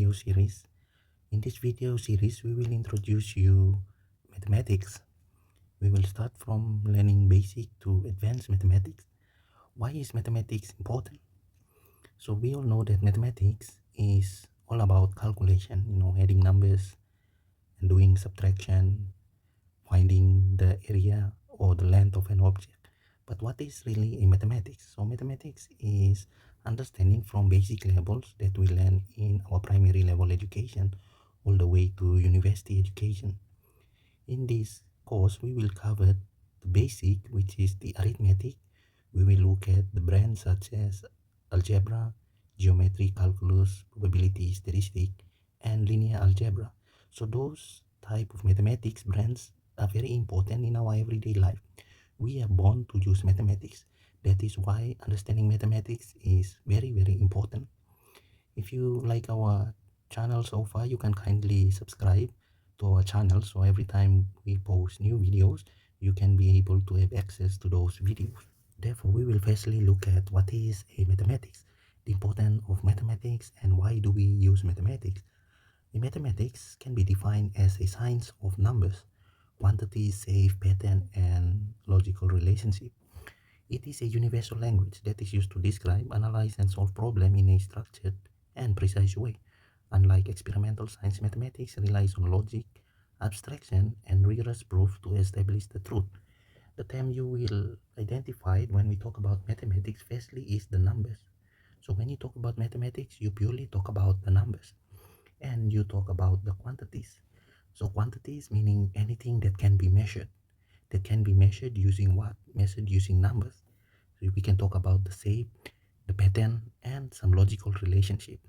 video series. In this video series, we will introduce you mathematics. We will start from learning basic to advanced mathematics. Why is mathematics important? So we all know that mathematics is all about calculation, adding numbers and doing subtraction, finding the area or the length of an object. But what is really a mathematics? So mathematics is understanding from basic levels that we learn in our primary level education all the way to university education. In this course, we will cover the basic, which is the arithmetic. We will look at the branches such as algebra, geometry, calculus, probability, statistic, and linear algebra. So those type of mathematics branches are very important in our everyday life. We are born to use mathematics. That is why understanding mathematics is very, very important. If you like our channel so far, you can kindly subscribe to our channel, so every time we post new videos, you can be able to have access to those videos. Therefore, we will firstly look at what is a mathematics, the importance of mathematics, and why do we use mathematics. A mathematics can be defined as a science of numbers, quantities, shape, pattern, and logical relationship. It is a universal language that is used to describe, analyze, and solve problems in a structured and precise way. Unlike experimental science, mathematics relies on logic, abstraction, and rigorous proof to establish the truth. The term you will identify when we talk about mathematics firstly is the numbers. So when you talk about mathematics, you purely talk about the numbers and you talk about the quantities. So quantities meaning anything that can be measured. That can be measured using what? Measured using numbers. So we can talk about the shape, the pattern, and some logical relationship.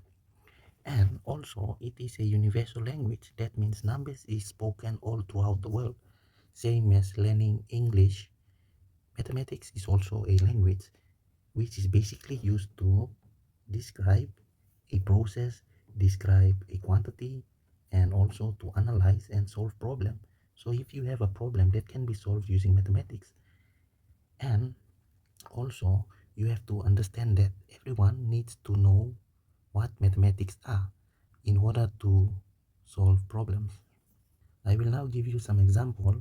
And also, it is a universal language. That means numbers is spoken all throughout the world. Same as learning English, mathematics is also a language which is basically used to describe a process, describe a quantity, and also to analyze and solve problem. So if you have a problem that can be solved using mathematics, and also you have to understand that everyone needs to know what mathematics are in order to solve problems. I will now give you some example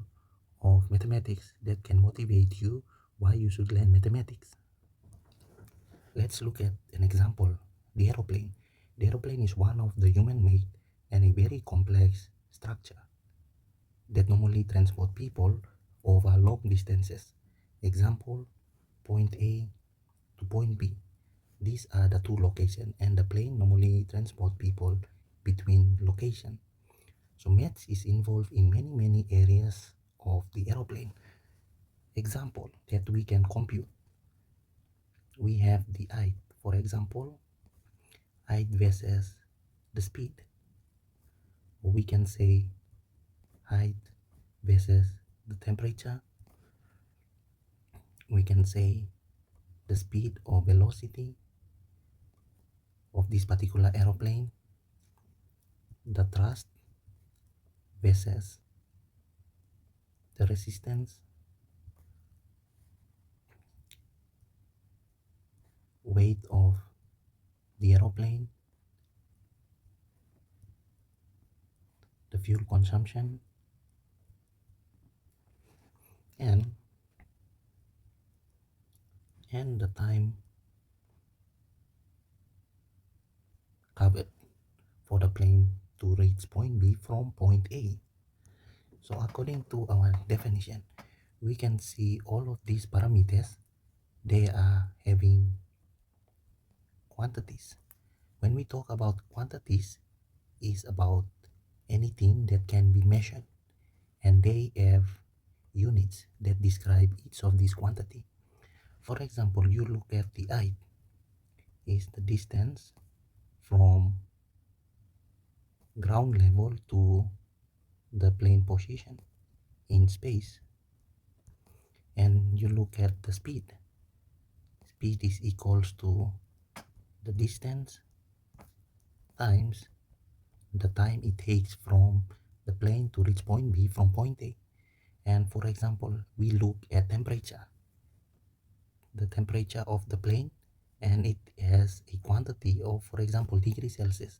of mathematics that can motivate you why you should learn mathematics. Let's look at an example, the aeroplane. The aeroplane is one of the human-made and a very complex structure that normally transport people over long distances. Example, point A to point B. These are the two locations and the plane normally transport people between locations. So maths is involved in many areas of the aeroplane. Example that we can compute. We have the height, for example, height versus the speed. Or we can say height versus the temperature. We can say the speed or velocity of this particular aeroplane, the thrust versus the resistance, weight of the aeroplane, the fuel consumption, and the time covered for the plane to reach point B from point A. So according to our definition, we can see all of these parameters, they are having quantities. When we talk about quantities, is about anything that can be measured, and they have units that describe each of these quantity. For example, you look at the height is the distance from ground level to the plane position in space. And you look at the speed. Speed is equals to the distance times the time it takes from the plane to reach point B from point A. And for example, we look at temperature, the temperature of the plane, and it has a quantity of, for example, degrees Celsius.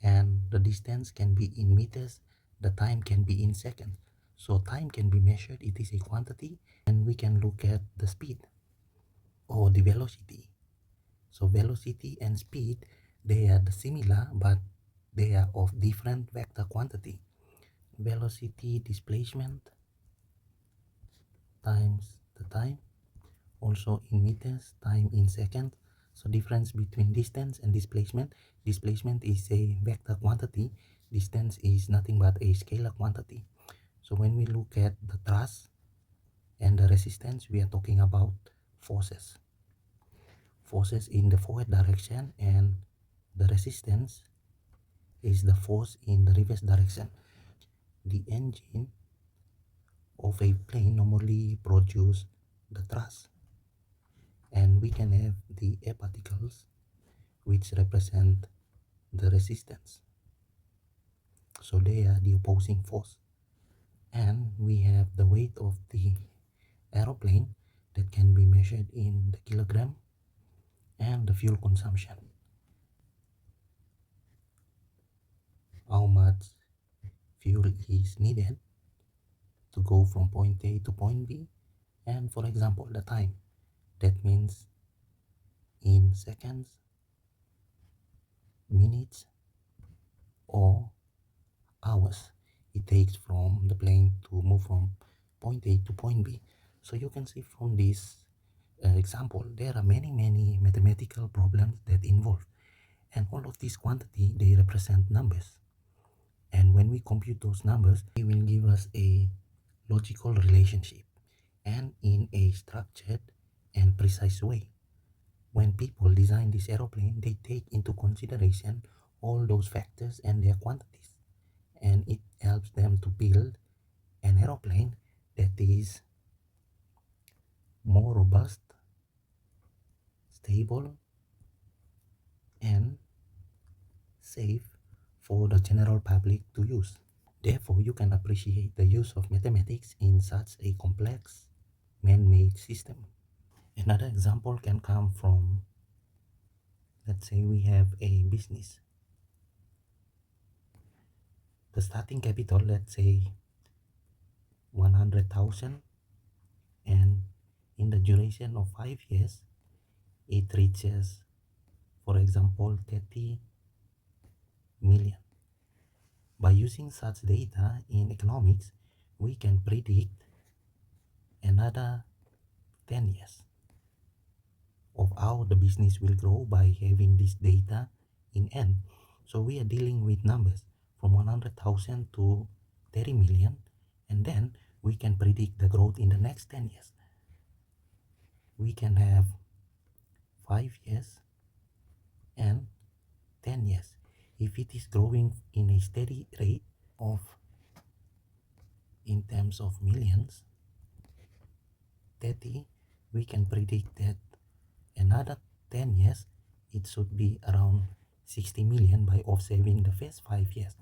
and the distance can be in meters, the time can be in seconds. So time can be measured, it is a quantity, and we can look at the speed or the velocity. So velocity and speed, they are similar, but they are of different vector quantity. Velocity displacement times the time, also in meters, time in seconds. So difference between distance and displacement. Displacement is a vector quantity. Distance is nothing but a scalar quantity. So when we look at the thrust and the resistance, we are talking about forces. Forces in the forward direction, and the resistance is the force in the reverse direction. The engine of a plane normally produce the thrust, and we can have the air particles which represent the resistance. So they are the opposing force. And we have the weight of the aeroplane that can be measured in the kilogram, and the fuel consumption. How much fuel is needed to go from point A to point B, and for example the time. That means in seconds, minutes, or hours it takes from the plane to move from point A to point B. So you can see from this example, there are many mathematical problems that involve, and all of these quantity, they represent numbers. And when we compute those numbers, it will give us a logical relationship, and in a structured and precise way. When people design this aeroplane, they take into consideration all those factors and their quantities, and it helps them to build an aeroplane that is more robust, stable, and safe for the general public to use. Therefore, you can appreciate the use of mathematics in such a complex man-made system. Another example can come from, let's say we have a business. The starting capital, let's say 100,000, and in the duration of 5 years, it reaches, for example, 30 million. By using such data in economics, we can predict another 10 years of how the business will grow by having this data in hand. So we are dealing with numbers from 100,000 to 30 million, and then we can predict the growth in the next 10 years. We can have 5 years and 10 years. If it is growing in a steady rate of, in terms of millions, 30, we can predict that another 10 years, it should be around 60 million by observing the first 5 years.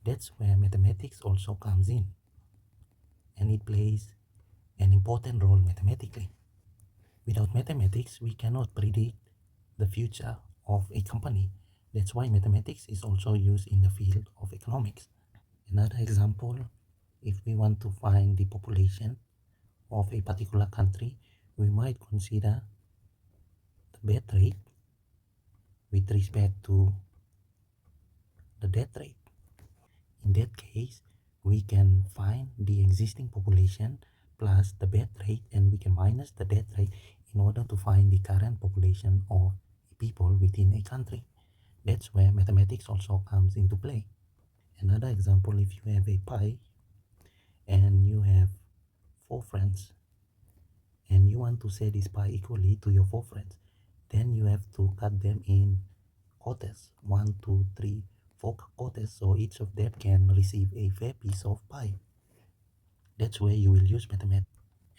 That's where mathematics also comes in, and it plays an important role mathematically. Without mathematics, we cannot predict the future of a company. That's why mathematics is also used in the field of economics. Another example, if we want to find the population of a particular country, we might consider the birth rate with respect to the death rate. In that case, we can find the existing population plus the birth rate, and we can minus the death rate in order to find the current population of people within a country. That's where mathematics also comes into play. Another example, if you have a pie and you have 4 friends, and you want to share this pie equally to your 4 friends, then you have to cut them in quarters, 1, 2, 3, 4 quarters, so each of them can receive a fair piece of pie. That's where you will use mathematics.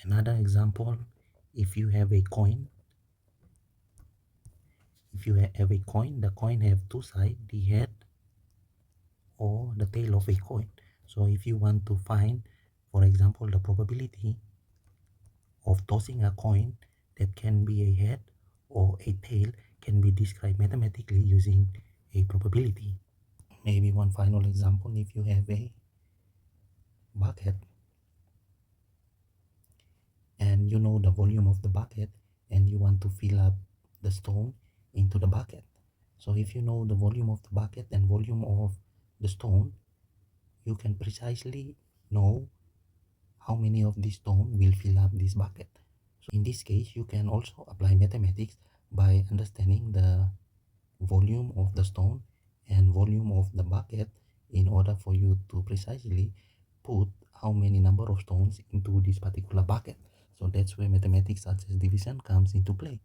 Another example, if you have a coin, the coin have two sides, the head or the tail of a coin. So if you want to find, for example, the probability of tossing a coin, that can be a head or a tail, can be described mathematically using a probability. Maybe one final example, if you have a bucket and you know the volume of the bucket and you want to fill up the stone into the bucket. So if you know the volume of the bucket and volume of the stone, you can precisely know how many of this stone will fill up this bucket. So in this case, you can also apply mathematics by understanding the volume of the stone and volume of the bucket in order for you to precisely put how many number of stones into this particular bucket. So that's where mathematics such as division comes into play.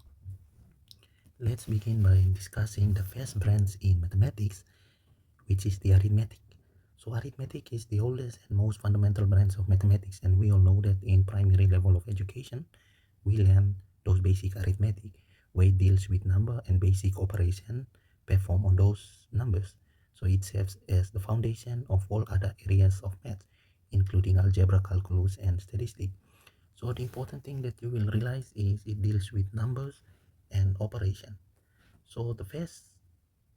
Let's begin by discussing the first branch in mathematics, which is the arithmetic. So arithmetic is the oldest and most fundamental branch of mathematics, and we all know that in primary level of education we learn those basic arithmetic where it deals with number and basic operation performed on those numbers. So it serves as the foundation of all other areas of math, including algebra, calculus, and statistics. So the important thing that you will realize is it deals with numbers and operation. So the first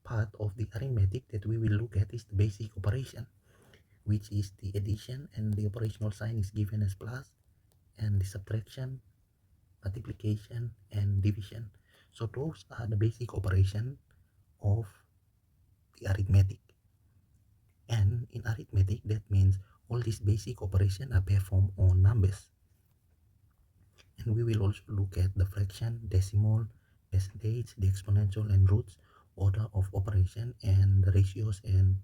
part of the arithmetic that we will look at is the basic operation, which is the addition, and the operational sign is given as plus, and the subtraction, multiplication, and division. So those are the basic operation of the arithmetic. And in arithmetic, that means all these basic operations are performed on numbers. And we will also look at the fraction, decimal, percentage, the exponential, and roots, order of operation, and the ratios and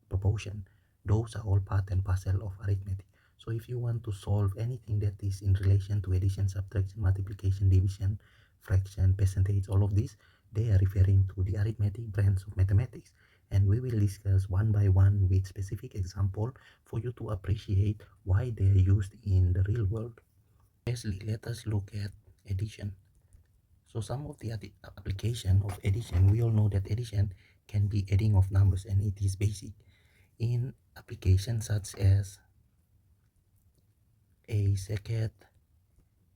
proportion. Those are all part and parcel of arithmetic. So if you want to solve anything that is in relation to addition, subtraction, multiplication, division, fraction, percentage, all of these, they are referring to the arithmetic branch of mathematics. And we will discuss one by one with specific example for you to appreciate why they are used in the real world. Firstly, let us look at addition. So some of the application of addition, we all know that addition can be adding of numbers, and it is basic. In applications such as a circuit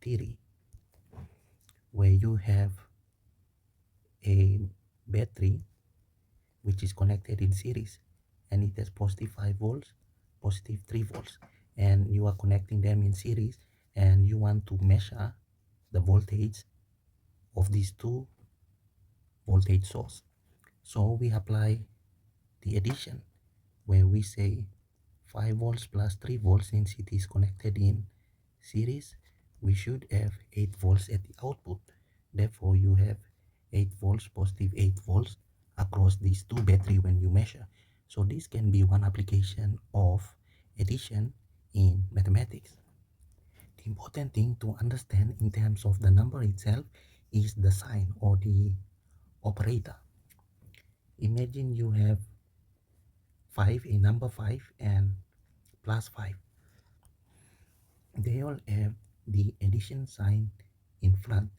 theory, where you have a battery which is connected in series and it has positive 5 volts, positive 3 volts, and you are connecting them in series and you want to measure the voltage of these two voltage source. So we apply the addition where we say 5 volts plus 3 volts, since it is connected in series, we should have 8 volts at the output. Therefore, you have 8 volts, positive 8 volts across these two battery when you measure. So this can be one application of addition in mathematics. The important thing to understand in terms of the number itself is the sign or the operator. Imagine you have 5, a number 5, and plus 5. They all have the addition sign in front,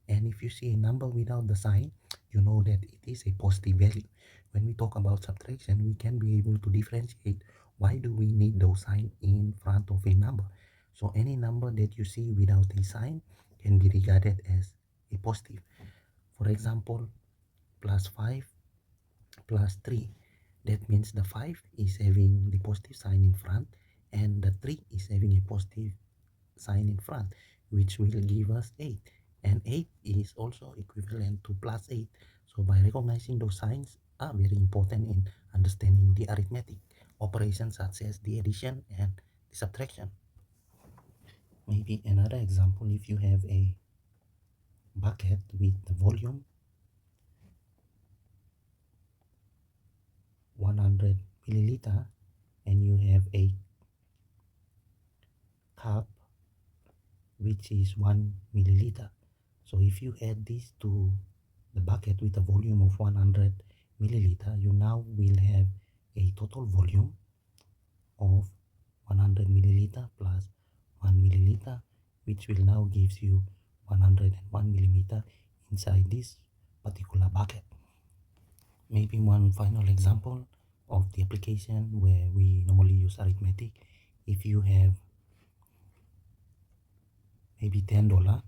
and if you see a number without the sign, you know that it is a positive value. When we talk about subtraction, we can be able to differentiate why do we need those sign in front of a number. So any number that you see without a sign can be regarded as a positive. For example, plus 5 plus 3, that means the 5 is having the positive sign in front and the 3 is having a positive sign in front, which will give us 8, and 8 is also equivalent to plus 8. So by recognizing those signs are very important in understanding the arithmetic operations such as the addition and the subtraction. Maybe another example, if you have a bucket with the volume 100 milliliter and you have a cup which is 1 milliliter. So if you add this to the bucket with a volume of 100 milliliter, you now will have a total volume of 100 milliliter plus 1 milliliter, which will now gives you 101 millimeter inside this particular bucket. Maybe one final example of the application where we normally use arithmetic. If you have maybe $10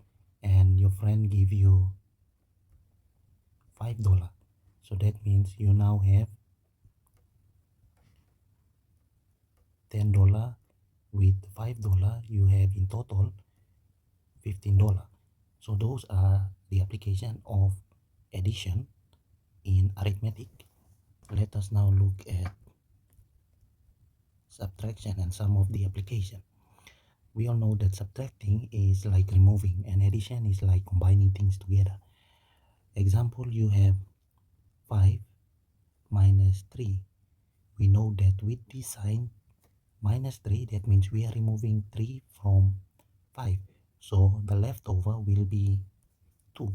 and your friend give you $5, so that means you now have $10 with $5 you have in total $15. So those are the application of addition in arithmetic. Let us now look at subtraction and some of the application. We all know that subtracting is like removing and addition is like combining things together. Example, you have 5 minus 3. We know that with this sign minus 3, that means we are removing 3 from 5. So the leftover will be 2.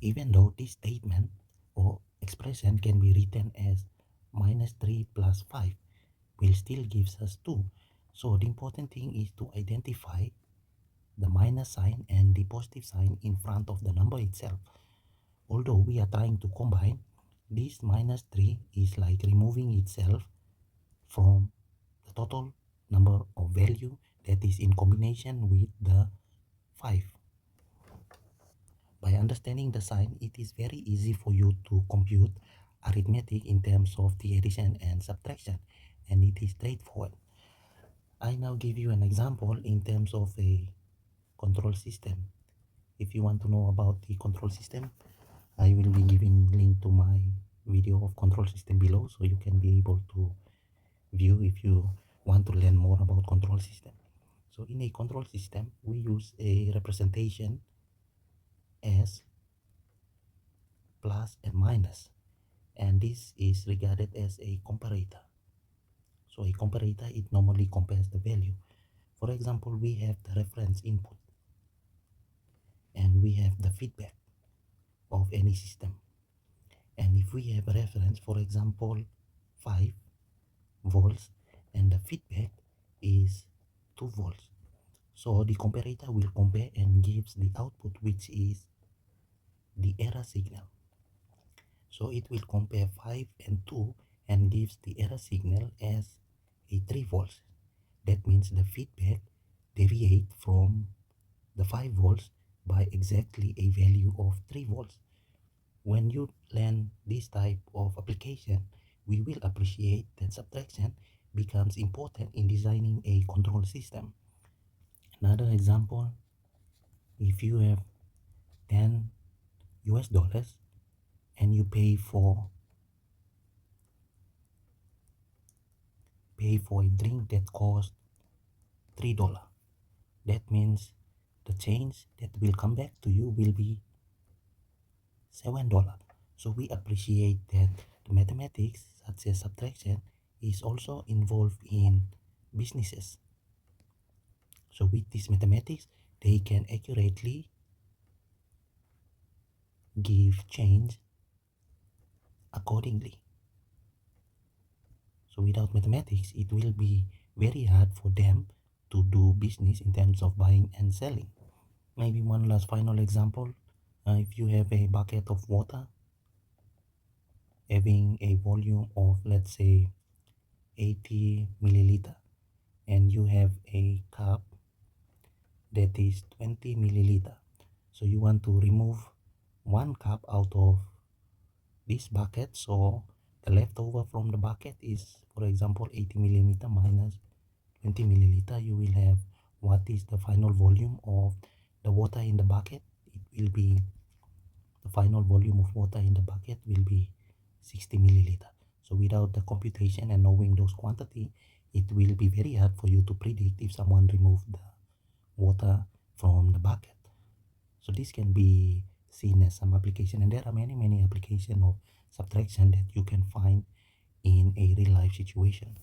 Even though this statement or expression can be written as minus 3 plus 5, will still gives us 2. So the important thing is to identify the minus sign and the positive sign in front of the number itself. Although we are trying to combine, this minus 3 is like removing itself from the total number of value that is in combination with the 5. By understanding the sign, it is very easy for you to compute arithmetic in terms of the addition and subtraction, and it is straightforward. I now give you an example in terms of a control system. If you want to know about the control system, I will be giving link to my video of control system below, so you can be able to view if you want to learn more about control system. So in a control system, we use a representation as plus and minus, and this is regarded as a comparator. So a comparator, it normally compares the value. For example, we have the reference input and we have the feedback of any system. And if we have a reference, for example, 5 volts and the feedback is 2 volts, so the comparator will compare and gives the output, which is the error signal. So it will compare 5 and 2 and gives the error signal as a 3 volts. That means the feedback deviates from the 5 volts by exactly a value of 3 volts. When you learn this type of application, we will appreciate that subtraction becomes important in designing a control system. Another example, if you have 10 US dollars and you pay for a drink that costs $3, that means the change that will come back to you will be $7. So we appreciate that the mathematics such as subtraction is also involved in businesses. So with this mathematics, they can accurately give change accordingly. So without mathematics, it will be very hard for them to do business in terms of buying and selling. Maybe one last final example. If you have a bucket of water having a volume of, let's say, 80 milliliter, and you have a cup that is 20 milliliter. So you want to remove one cup out of this bucket, so the leftover from the bucket is, for example, 80 milliliter minus 20 milliliter. You will have what is the final volume of the water in the bucket. It will be the final volume of water in the bucket will be 60 milliliter. So without the computation and knowing those quantity, it will be very hard for you to predict if someone removed the water from the bucket. So this can be seen as some application, and there are many applications of subtraction that you can find in a real life situation.